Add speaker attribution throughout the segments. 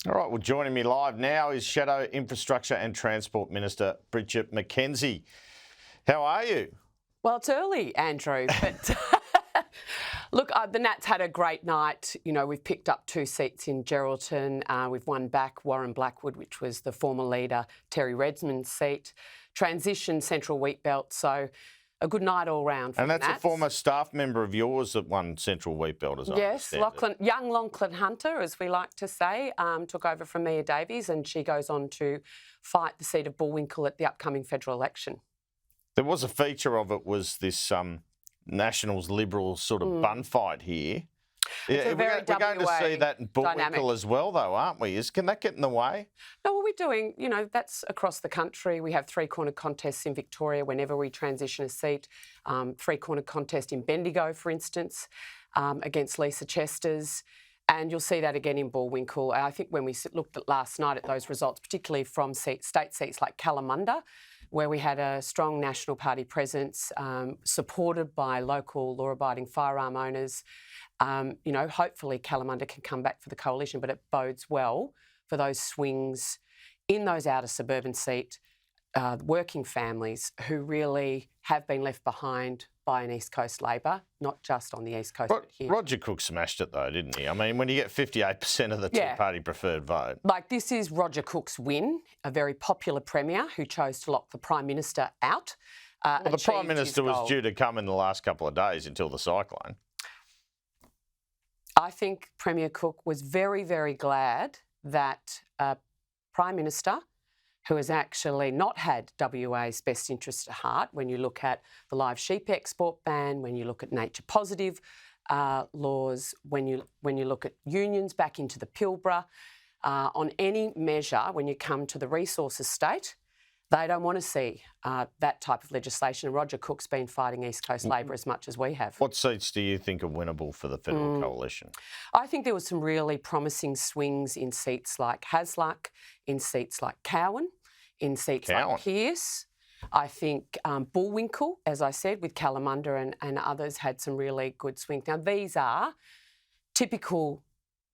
Speaker 1: All right, well, joining me live now is Shadow Infrastructure and Transport Minister Bridget McKenzie. How are you?
Speaker 2: Well, it's early, Andrew, but look, the Nats had a great night. You know, we've picked up 2 seats in Geraldton. We've won back Warren Blackwood, which was the former leader, Terry Redmond's seat. Transitioned Central Wheatbelt, so a good night all round for
Speaker 1: And that's
Speaker 2: the Nats.
Speaker 1: a former staff member of yours that won Central Wheatbelt, as I
Speaker 2: Yes,
Speaker 1: understand it.
Speaker 2: young Lachlan Hunter, as we like to say, took over from Mia Davies, and she goes on to fight the seat of Bullwinkle at the upcoming federal election.
Speaker 1: There was a feature of it was this Nationals Liberal sort of bun fight here.
Speaker 2: It's a very
Speaker 1: we're going to see that in Bullwinkle
Speaker 2: dynamic
Speaker 1: as well, though, aren't we? Can that get in the way?
Speaker 2: No, what we're doing, you know, that's across the country. We have 3-corner contests in Victoria whenever we transition a seat. 3-corner contest in Bendigo, for instance, against Lisa Chester's. And you'll see that again in Bullwinkle. I think when we looked at last night at those results, particularly from state seats like Kalamunda, where we had a strong National Party presence, supported by local law-abiding firearm owners. You know, hopefully Kalamunda can come back for the coalition, but it bodes well for those swings in those outer suburban seat, working families who really have been left behind by an East Coast Labor, not just on the East Coast, but here.
Speaker 1: Roger Cook smashed it, though, didn't he? I mean, when you get 58% of the two-party preferred vote.
Speaker 2: Like, this is Roger Cook's win, a very popular Premier who chose to lock the Prime Minister out.
Speaker 1: Well, the Prime Minister was due to come in the last couple of days until the cyclone.
Speaker 2: I think Premier Cook was very, very glad that Prime Minister who has actually not had WA's best interest at heart when you look at the live sheep export ban, when you look at nature positive laws, when you look at unions back into the Pilbara, on any measure, when you come to the resources state, they don't want to see that type of legislation. Roger Cook's been fighting East Coast Labor as much as we have.
Speaker 1: What seats do you think are winnable for the federal coalition?
Speaker 2: I think there were some really promising swings in seats like Hasluck, in seats like Cowan, in seats like Pearce. I think Bullwinkle, as I said, with Kalamunda and others, had some really good swings. Now, these are typical,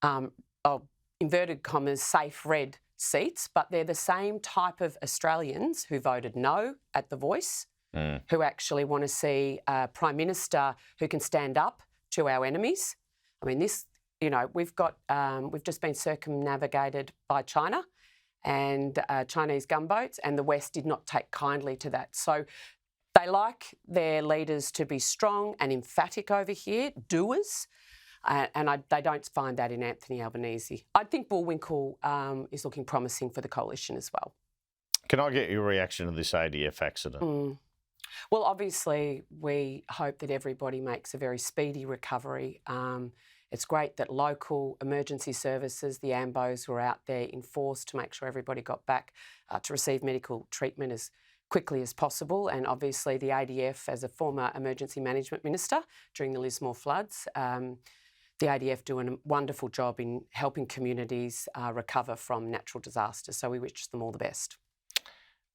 Speaker 2: of inverted commas, safe red seats, but they're the same type of Australians who voted no at The Voice, who actually want to see a Prime Minister who can stand up to our enemies. I mean, this, you know, we've just been circumnavigated by China and Chinese gunboats, and the West did not take kindly to that. So they like their leaders to be strong and emphatic over here, doers, and they don't find that in Anthony Albanese. I think Bullwinkle is looking promising for the coalition as well.
Speaker 1: Can I get your reaction to this ADF accident?
Speaker 2: Well, obviously, we hope that everybody makes a very speedy recovery. It's great that local emergency services, the AMBOs, were out there in force to make sure everybody got back to receive medical treatment as quickly as possible. And obviously the ADF, as a former emergency management minister during the Lismore floods, the ADF doing a wonderful job in helping communities recover from natural disasters. So we wish them all the best.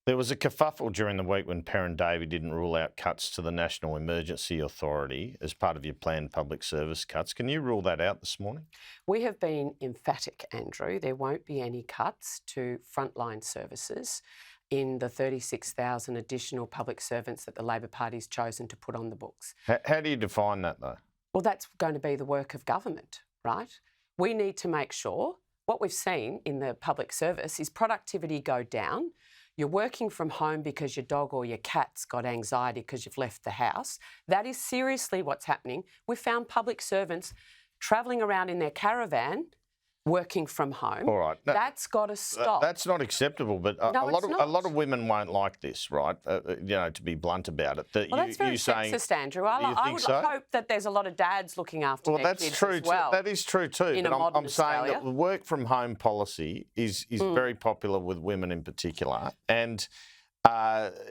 Speaker 1: There was a kerfuffle during the week when Perrin Davey didn't rule out cuts to the National Emergency Authority as part of your planned public service cuts. Can you rule that out this morning?
Speaker 2: We have been emphatic, Andrew. There won't be any cuts to frontline services in the 36,000 additional public servants that the Labor Party's chosen to put on the books.
Speaker 1: How do you define that, though?
Speaker 2: Well, that's going to be the work of government, right? We need to make sure what we've seen in the public service is productivity go down. You're working from home because your dog or your cat's got anxiety because you've left the house. That is seriously what's happening. We found public servants travelling around in their caravan working from home.
Speaker 1: All right.
Speaker 2: That's got to stop.
Speaker 1: That's not acceptable, but a lot of women won't like this, right? You know, to be blunt about it.
Speaker 2: That's very sexist, Andrew. I would hope that there's a lot of dads looking after their kids as well.
Speaker 1: That is true too. But I'm saying that the work from home policy is very popular with women in particular. And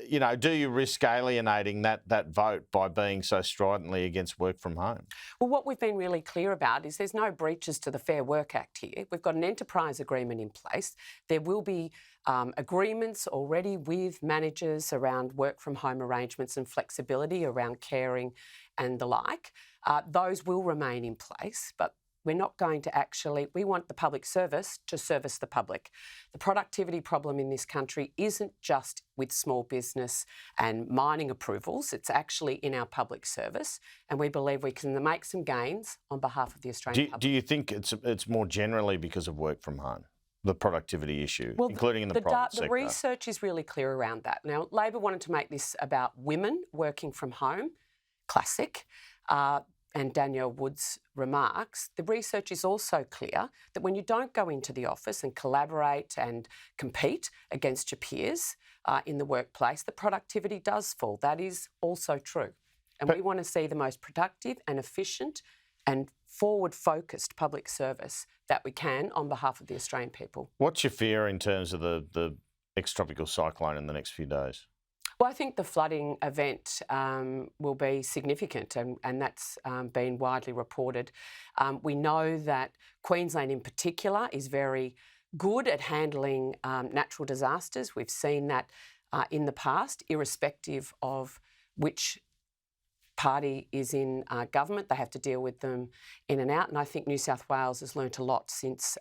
Speaker 1: you know, do you risk alienating that vote by being so stridently against work from home?
Speaker 2: Well, what we've been really clear about is there's no breaches to the Fair Work Act here. We've got an enterprise agreement in place. There will be agreements already with managers around work from home arrangements and flexibility around caring and the like. Those will remain in place, but we're not going to actually, we want the public service to service the public. The productivity problem in this country isn't just with small business and mining approvals, it's actually in our public service, and we believe we can make some gains on behalf of the Australian public.
Speaker 1: Do you think it's more generally because of work from home? The productivity issue, well, including in the private sector?
Speaker 2: The research is really clear around that. Now, Labor wanted to make this about women working from home, classic, and Danielle Wood's remarks. The research is also clear that when you don't go into the office and collaborate and compete against your peers in the workplace, the productivity does fall. That is also true. And we want to see the most productive and efficient and forward-focused public service that we can on behalf of the Australian people.
Speaker 1: What's your fear in terms of the ex-tropical cyclone in the next few days?
Speaker 2: Well, I think the flooding event will be significant, and that's been widely reported. We know that Queensland in particular is very good at handling natural disasters. We've seen that in the past, irrespective of which party is in government. They have to deal with them in and out. And I think New South Wales has learnt a lot since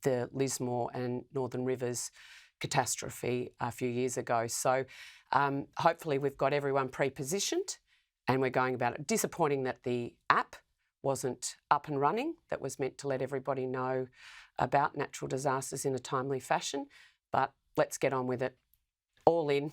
Speaker 2: the Lismore and Northern Rivers catastrophe a few years ago. So hopefully we've got everyone pre-positioned and we're going about it. Disappointing that the app wasn't up and running that was meant to let everybody know about natural disasters in a timely fashion. But let's get on with it. All in.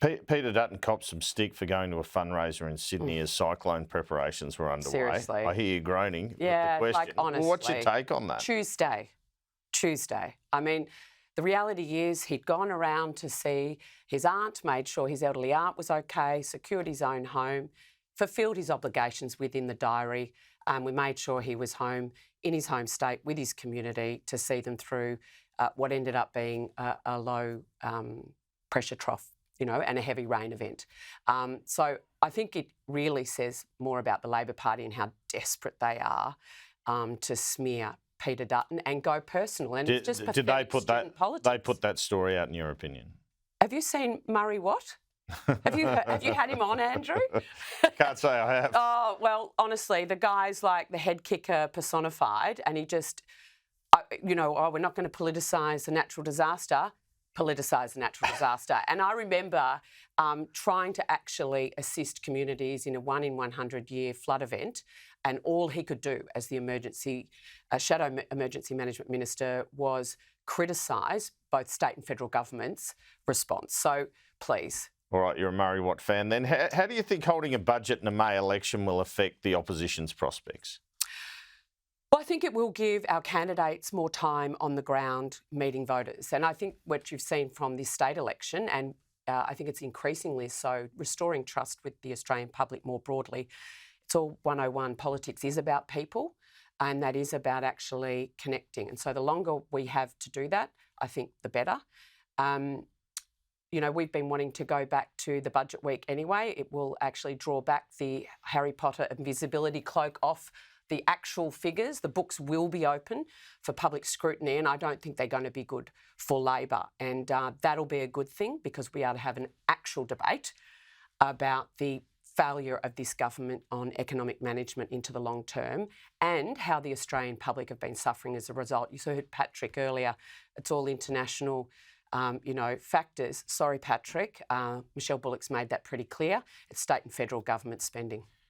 Speaker 1: Peter Dutton copped some stick for going to a fundraiser in Sydney as cyclone preparations were underway.
Speaker 2: Seriously.
Speaker 1: I hear you groaning.
Speaker 2: Yeah,
Speaker 1: with the question.
Speaker 2: like honestly.
Speaker 1: Well, what's your take on that?
Speaker 2: Tuesday. I mean, the reality is he'd gone around to see his aunt, made sure his elderly aunt was okay, secured his own home, fulfilled his obligations within the diary. We made sure he was home in his home state with his community to see them through what ended up being a low pressure trough, and a heavy rain event. So I think it really says more about the Labor Party and how desperate they are to smear Peter Dutton and go personal. And it's just pathetic.
Speaker 1: Did they put that?
Speaker 2: Politics.
Speaker 1: They put that story out, in your opinion?
Speaker 2: Have you seen Murray Watt? Have you had him on, Andrew?
Speaker 1: Can't say I have.
Speaker 2: Oh, well, honestly, the guy's like the head kicker personified, and he just, we're not going to politicise the natural disaster. Politicise the natural disaster. And I remember trying to actually assist communities in a 1 in 100 year flood event, and all he could do as the shadow emergency management minister was criticise both state and federal government's response. So please.
Speaker 1: All right, you're a Murray Watt fan then. How do you think holding a budget in a May election will affect the opposition's prospects?
Speaker 2: Well, I think it will give our candidates more time on the ground meeting voters. And I think what you've seen from this state election, and I think it's increasingly so, restoring trust with the Australian public more broadly, it's all 101. Politics is about people, and that is about actually connecting. And so the longer we have to do that, I think the better. We've been wanting to go back to the budget week anyway. It will actually draw back the Harry Potter invisibility cloak off the actual figures. The books will be open for public scrutiny, and I don't think they're going to be good for Labor. And that'll be a good thing because we are to have an actual debate about the failure of this government on economic management into the long term and how the Australian public have been suffering as a result. You heard Patrick earlier, it's all international factors. Sorry, Patrick. Michelle Bullock's made that pretty clear. It's state and federal government spending.